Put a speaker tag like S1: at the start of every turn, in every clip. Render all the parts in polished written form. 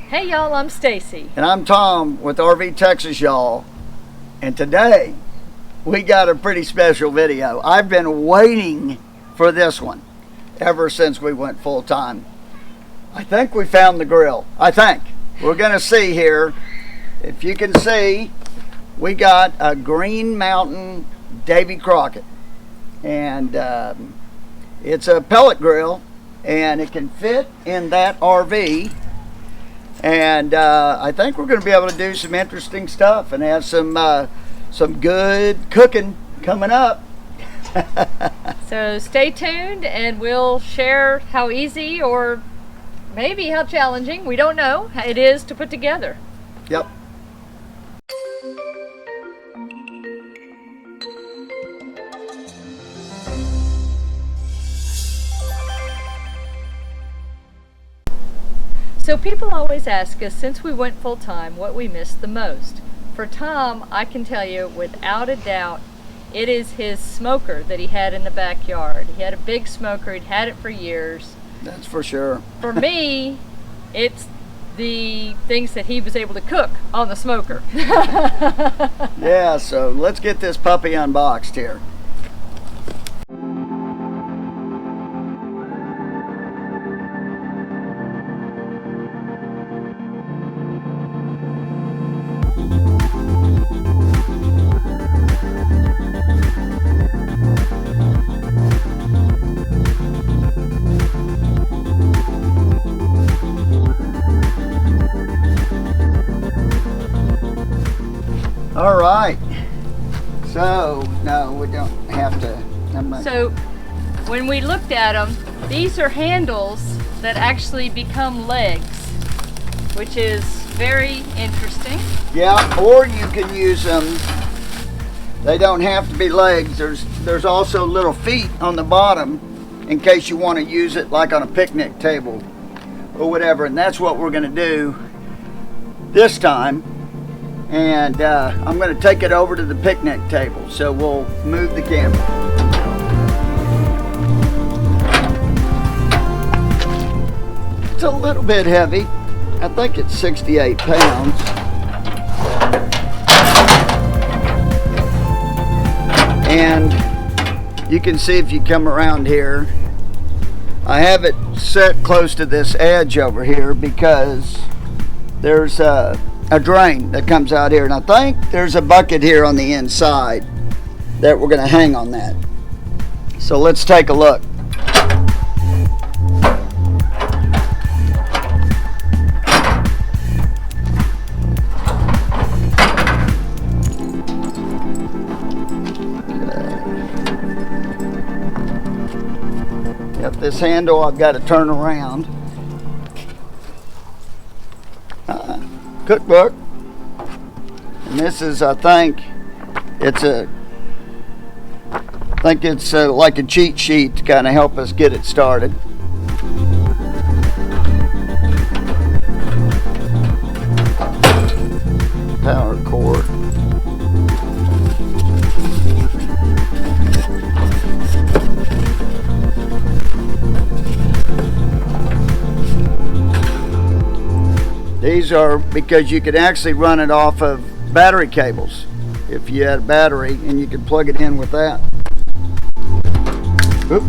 S1: Hey y'all, I'm Stacy.
S2: And I'm Tom with RV Texas, y'all. And today, we got a pretty special video. I've been waiting for this one ever since we went full time. I think we found the grill. I think. We're gonna see here. If you can see, we got a Green Mountain Davy Crockett. And it's a pellet grill, and it can fit in that RV. And I think we're going to be able to do some interesting stuff and have some good cooking coming up.
S1: So stay tuned and we'll share how easy or maybe how challenging, we don't know, it is to put together.
S2: Yep.
S1: So people always ask us, since we went full time, what we missed the most. For Tom, I can tell you without a doubt, it is his smoker that he had in the backyard. He had a big smoker, he'd had it for years.
S2: That's for sure.
S1: For me, it's the things that he was able to cook on the smoker.
S2: Yeah, so let's get this puppy unboxed here. All right, so no, we don't have to.
S1: So when we looked at them, these are handles that actually become legs, which is very interesting.
S2: Yeah, or you can use them. They don't have to be legs. There's also little feet on the bottom in case you want to use it like on a picnic table or whatever. And that's what we're going to do this time. And I'm going to take it over to the picnic table. So we'll move the camera. It's a little bit heavy. I think it's 68 pounds. And you can see if you come around here, I have it set close to this edge over here because there's a drain that comes out here, and I think there's a bucket here on the inside that we're going to hang on that. So let's take a look. Yep, this handle I've got to turn around. Cookbook, and this is, I think it's like a cheat sheet to kind of help us get it started. Power cord. These are because you could actually run it off of battery cables if you had a battery, and you could plug it in with that. Oop.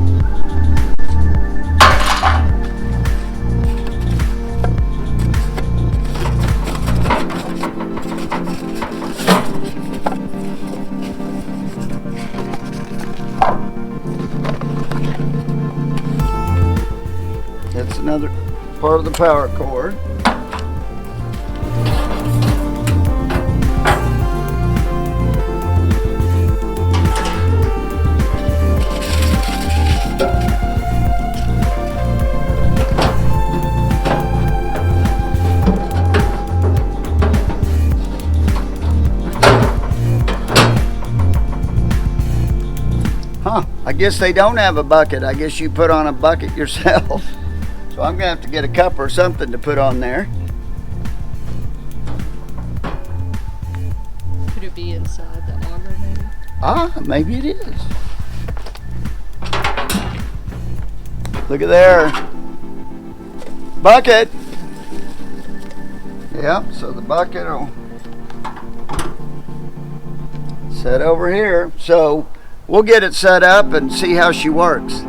S2: That's another part of the power cord. I guess they don't have a bucket. I guess you put on a bucket yourself. So I'm gonna have to get a cup or something to put on there.
S1: Could it be inside the auger maybe?
S2: Ah, maybe it is. Look at there. Bucket. Yep, so the bucket will set over here. So we'll get it set up and see how she works.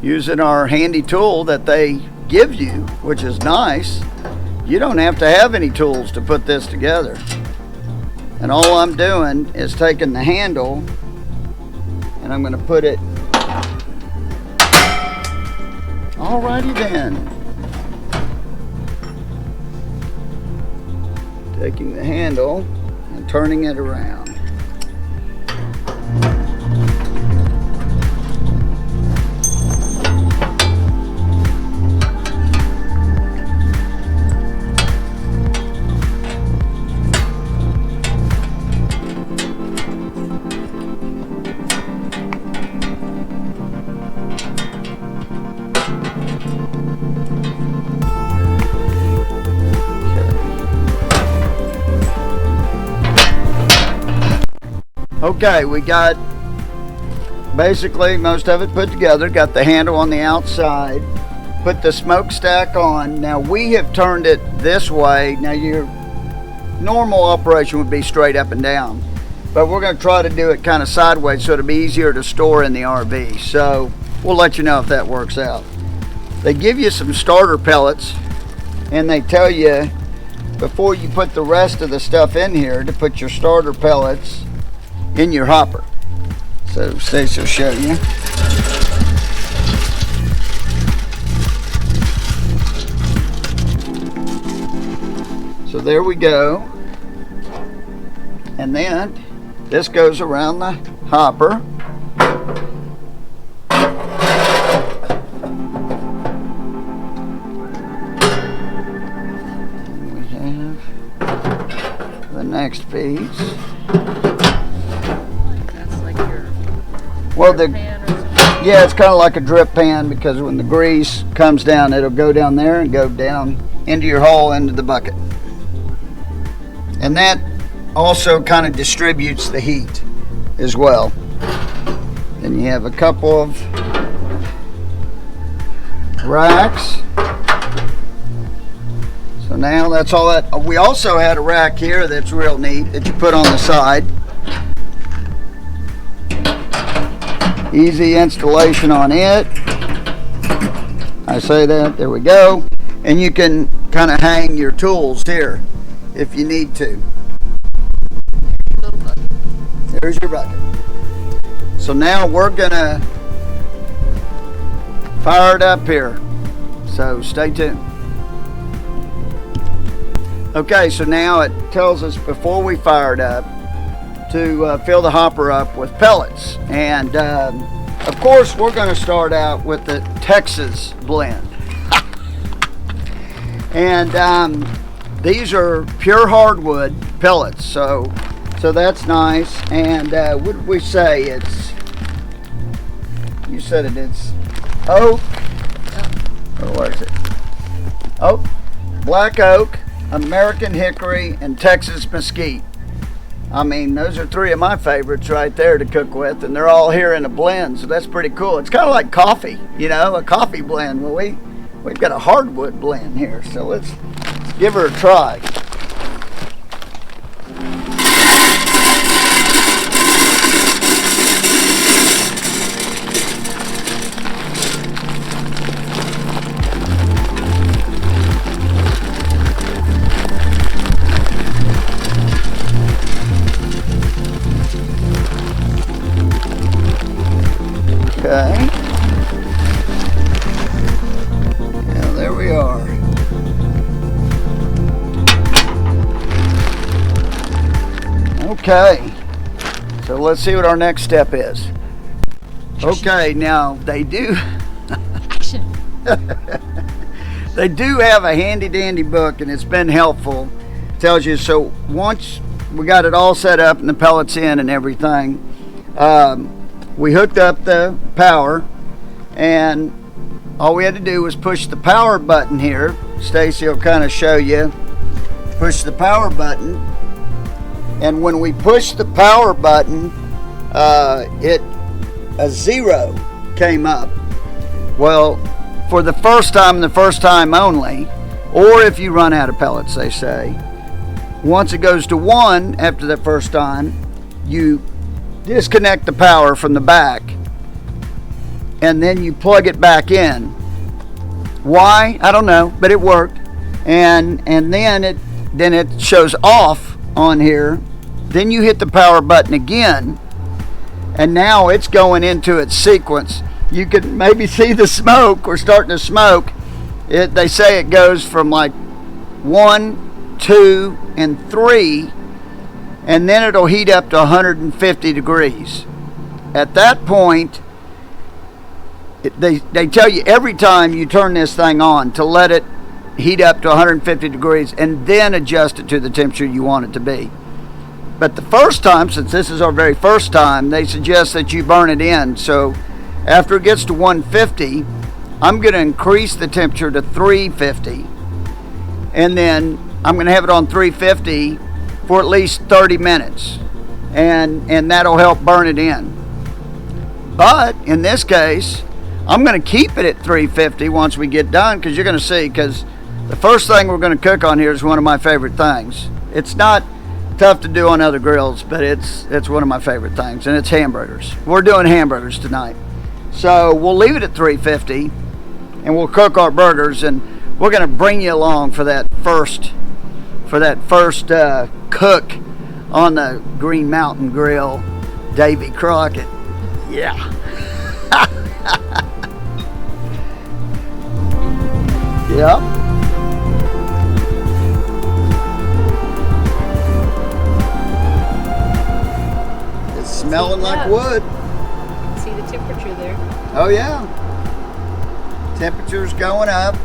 S2: Using our handy tool that they give you, which is nice. You don't have to have any tools to put this together. And all I'm doing is taking the handle and I'm going to put it. Alrighty then. Taking the handle and turning it around. Okay, we got basically most of it put together. Got the handle on the outside. Put the smokestack on. Now we have turned it this way. Now your normal operation would be straight up and down. But we're going to try to do it kind of sideways so it'll be easier to store in the RV. So we'll let you know if that works out. They give you some starter pellets and they tell you before you put the rest of the stuff in here to put your starter pellets in your hopper. So Stacy will show you. So there we go. And then this goes around the hopper. And we have the next piece. Well, yeah, it's kind of like a drip pan because when the grease comes down, it'll go down there and go down into your hole into the bucket. And that also kind of distributes the heat as well. Then you have a couple of racks. So now that's all that. We also had a rack here that's real neat that you put on the side. Easy installation on it. I say that, there we go. And you can kind of hang your tools here if you need to. There's your bucket. So now we're gonna fire it up here. So stay tuned. Okay, so now it tells us before we fire it up to fill the hopper up with pellets. And of course we're going to start out with the Texas blend. And these are pure hardwood pellets, so that's nice. And what did we say? It's, you said it's oak, or what is it? Oak, black oak, American hickory, and Texas mesquite. I mean, those are three of my favorites right there to cook with, and they're all here in a blend, so that's pretty cool. It's kind of like coffee, you know, a coffee blend. Well, we've got a hardwood blend here, so let's give her a try. Okay. Now there we are. Okay. So let's see what our next step is. Okay, now they do they do have a handy dandy book, and it's been helpful. It tells you, so once we got it all set up and the pellets in and everything, we hooked up the power, and all we had to do was push the power button here. Stacy will kind of show you. Push the power button, and when we push the power button, a 0 came up. Well, for the first time and the first time only, or if you run out of pellets, they say. Once it goes to 1 after the first time, you disconnect the power from the back and then you plug it back in. Why? I don't know, but it worked. And then it shows off on here. Then you hit the power button again, and now it's going into its sequence. You can maybe see the smoke. We're starting to smoke. They say it goes from like 1, 2, and 3, and then it'll heat up to 150 degrees. At that point, they tell you every time you turn this thing on to let it heat up to 150 degrees and then adjust it to the temperature you want it to be. But the first time, since this is our very first time, they suggest that you burn it in. So after it gets to 150, I'm going to increase the temperature to 350, and then I'm going to have it on 350 for at least 30 minutes, and that'll help burn it in. But in this case, I'm going to keep it at 350 once we get done, because you're going to see, because the first thing we're going to cook on here is one of my favorite things. It's not tough to do on other grills, but it's one of my favorite things, and it's hamburgers. We're doing hamburgers tonight. So we'll leave it at 350, and we'll cook our burgers, and we're going to bring you along for that first cook on the Green Mountain Grill, Davy Crockett. Yeah. Yep. It's smelling like wood.
S1: See the temperature there.
S2: Oh yeah. Temperature's going up.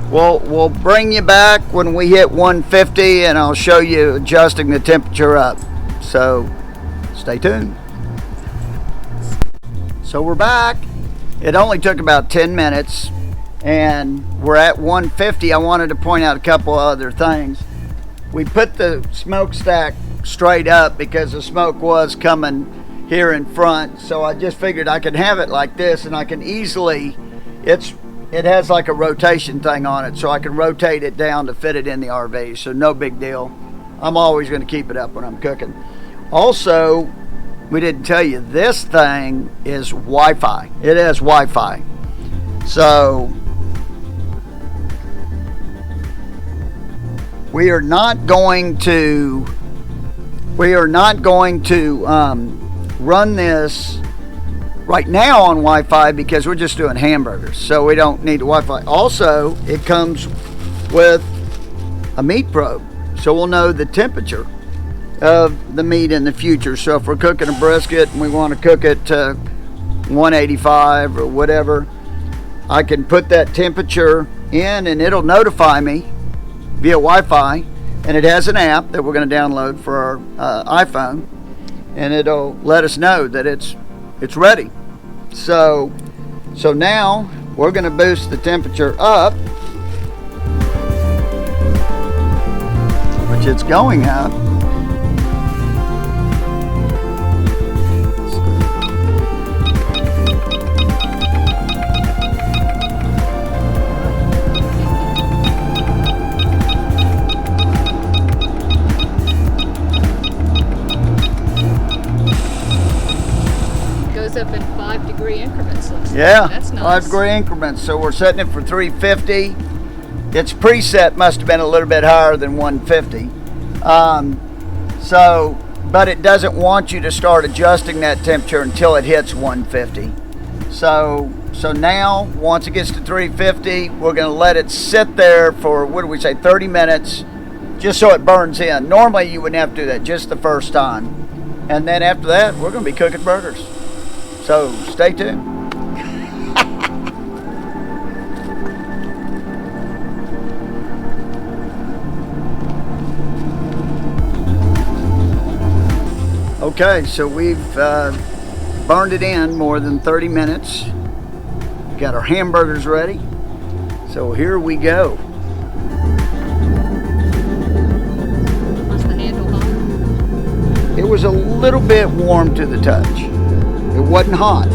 S2: We'll bring you back when we hit 150, and I'll show you adjusting the temperature up. So stay tuned. So we're back. It only took about 10 minutes, and we're at 150. I wanted to point out a couple other things. We put the smokestack straight up because the smoke was coming here in front, so I just figured I could have it like this, and I can easily, it has like a rotation thing on it, so I can rotate it down to fit it in the RV, so no big deal. I'm always going to keep it up when I'm cooking. Also, we didn't tell you, this thing is Wi-Fi. It has Wi-Fi. So we are not going to run this right now on Wi-Fi because we're just doing hamburgers, so we don't need Wi-Fi. Also, it comes with a meat probe, so we'll know the temperature of the meat in the future. So if we're cooking a brisket and we want to cook it to 185 or whatever, I can put that temperature in and it'll notify me via Wi-Fi, and it has an app that we're going to download for our iPhone, and it'll let us know that it's ready. So now we're going to boost the temperature up, which it's going up.
S1: Up in 5-degree increments.
S2: Yeah,
S1: that's nice.
S2: 5-degree increments. So we're setting it for 350. Its preset must have been a little bit higher than 150. But it doesn't want you to start adjusting that temperature until it hits 150. So now, once it gets to 350, we're going to let it sit there for, 30 minutes, just so it burns in. Normally you wouldn't have to do that, just the first time. And then after that, we're going to be cooking burgers. So stay tuned. Okay, so we've burned it in more than 30 minutes. We got our hamburgers ready. So here we go.
S1: Was the handle hot?
S2: It was a little bit warm to the touch. It wasn't hot.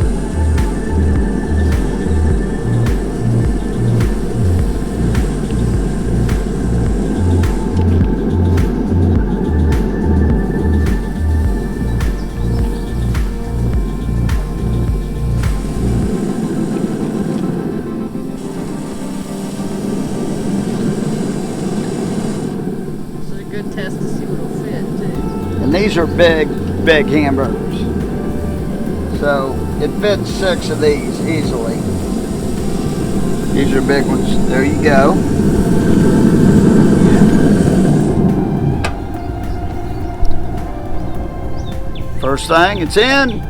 S2: these are big hamburgers. So it fits 6 of these easily. These are big ones. There you go. First thing, it's in.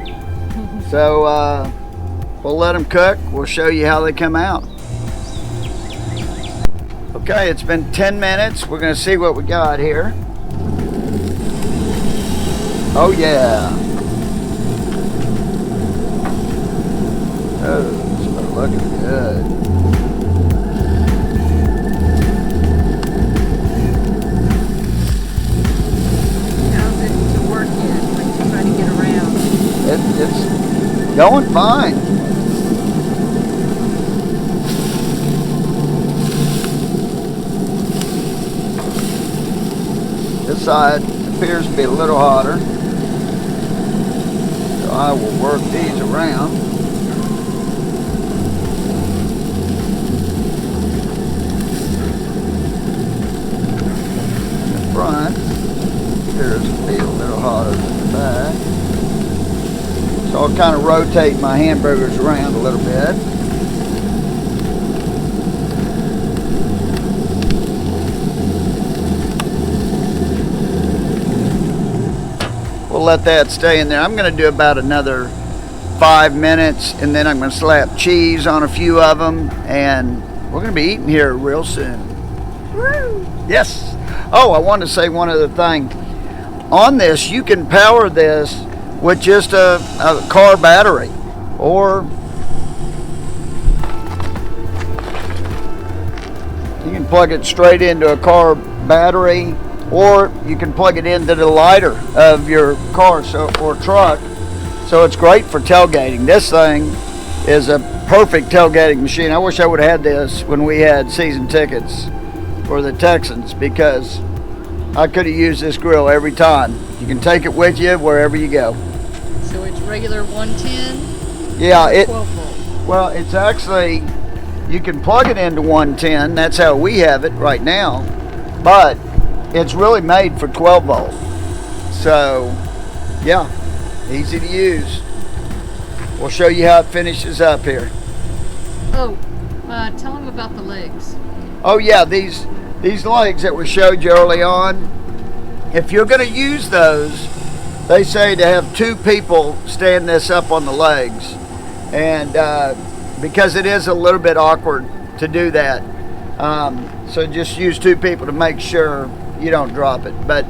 S2: So we'll let them cook. We'll show you how they come out. Okay, it's been 10 minutes. We're going to see what we got here. Oh yeah. Oh, it's looking good.
S1: How's it to work in when you try to get around?
S2: It's going fine. This side appears to be a little hotter. So I will work these around. The front appears to be a little hotter than the back. So I'll kind of rotate my hamburgers around a little bit. We'll let that stay in there. I'm going to do about another 5 minutes, and then I'm going to slap cheese on a few of them, and we're going to be eating here real soon. Woo! Yes. Oh, I wanted to say one other thing. On this, you can power this with just a car battery, or you can plug it straight into a car battery, or you can plug it into the lighter of your car or truck. So it's great for tailgating. This thing is a perfect tailgating machine. I wish I would have had this when we had season tickets for the Texans, because I could have used this grill every time. You can take it with you wherever you go.
S1: So it's regular 110?
S2: Yeah,
S1: 12 volt.
S2: Well, it's actually, you can plug it into 110. That's how we have it right now. But it's really made for 12 volt. So, yeah, easy to use. We'll show you how it finishes up here.
S1: Oh, tell them about the legs.
S2: Oh yeah, these legs that we showed you early on, if you're going to use those, they say to have 2 people stand this up on the legs. And because it is a little bit awkward to do that. So just use 2 people to make sure you don't drop it. But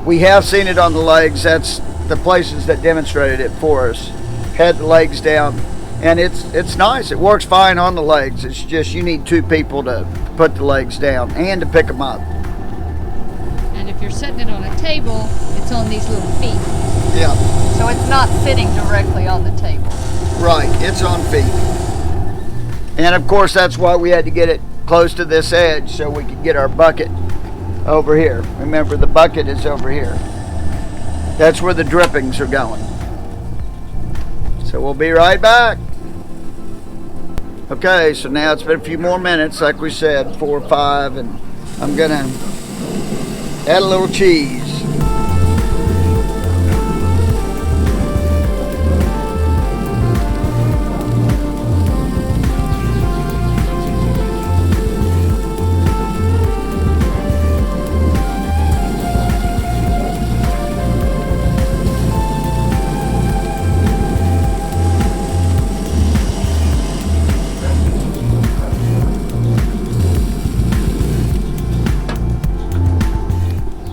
S2: we have seen it on the legs. That's the places that demonstrated it for us. Had the legs down, and it's nice. It works fine on the legs. It's just you need 2 people to put the legs down and to pick them up.
S1: And if you're setting it on a table, it's on these little feet.
S2: Yeah.
S1: So it's not sitting directly on the table.
S2: Right, it's on feet. And of course that's why we had to get it close to this edge so we could get our bucket over here. Remember, the bucket is over here. That's where the drippings are going. So we'll be right back. Okay, so now it's been a few more minutes, like we said, 4 or 5, and I'm gonna add a little cheese.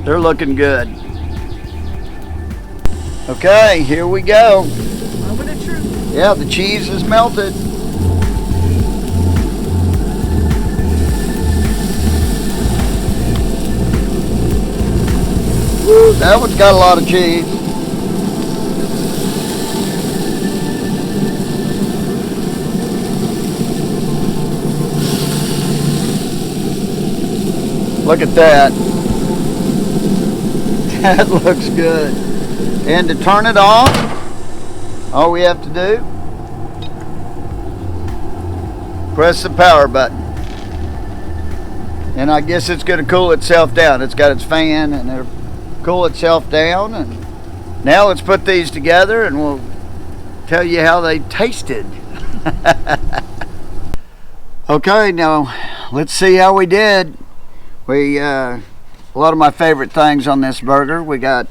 S2: They're looking good. Okay, here we go.
S1: Moment of truth.
S2: Yeah, the cheese is melted. Woo, that one's got a lot of cheese. Look at that. That looks good. And to turn it off, all we have to do, press the power button. And I guess it's going to cool itself down. It's got its fan and it'll cool itself down, and Now let's put these together and we'll tell you how they tasted. Okay, now let's see how we did. A lot of my favorite things on this burger. We got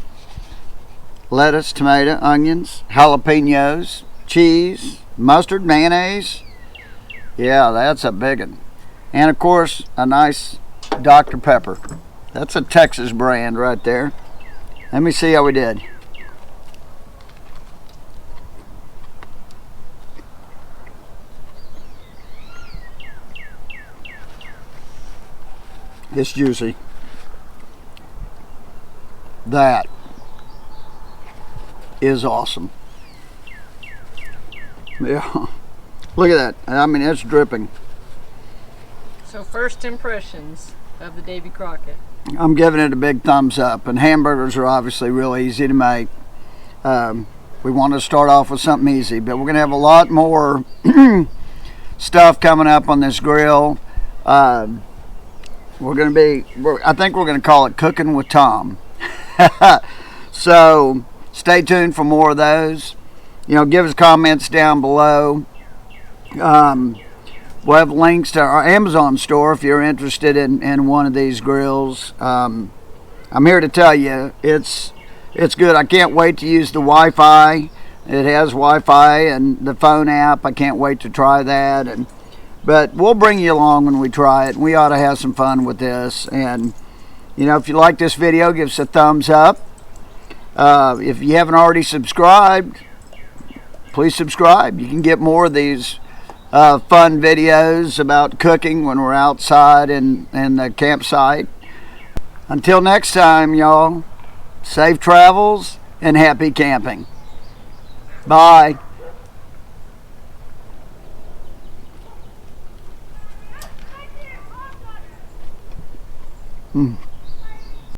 S2: lettuce, tomato, onions, jalapenos, cheese, mustard, mayonnaise. Yeah, that's a big one. And of course, a nice Dr. Pepper. That's a Texas brand right there. Let me see how we did. It's juicy. That is awesome. Yeah. Look at that. I mean, it's dripping.
S1: So first impressions of the Davy Crockett.
S2: I'm giving it a big thumbs up. And hamburgers are obviously real easy to make. We want to start off with something easy, but we're going to have a lot more stuff coming up on this grill. I think we're going to call it Cooking with Tom. So stay tuned for more of those. You know, give us comments down below. We'll have links to our Amazon store if you're interested in one of these grills. I'm here to tell you, it's good. I can't wait to use the Wi-Fi. It has Wi-Fi and the phone app. I can't wait to try that. But we'll bring you along when we try it. We ought to have some fun with this. And, you know, if you like this video, give us a thumbs up. If you haven't already subscribed, please subscribe. You can get more of these fun videos about cooking when we're outside in the campsite. Until next time, y'all, safe travels and happy camping. Bye. Mm.